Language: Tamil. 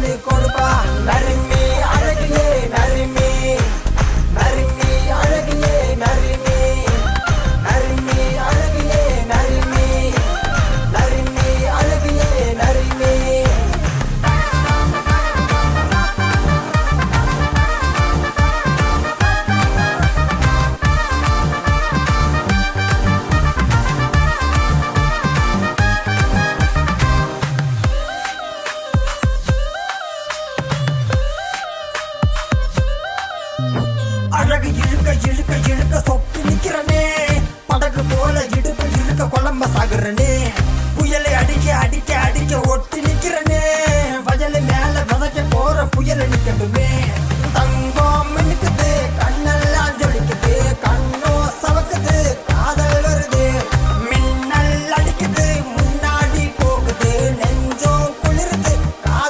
பாலு கொடுப்பா நறுமி அழகியே நறுமி நறுமி அழகியே நறுமி நறுமி அழகியே நறுமி நறுமி அழகியே நறுமி அழகு இழுக்க இழுக்க இழுக்க சொப்பி நிக்கிறனே படகு போல இடுப்பு இழுக்க குழம்ப சாகுறனே புயலை அடிக்க அடிக்க அடிக்க ஒட்டி நிக்கிறனே வயலை மேல வதக்க போற புயலை நிக்கட்டுமே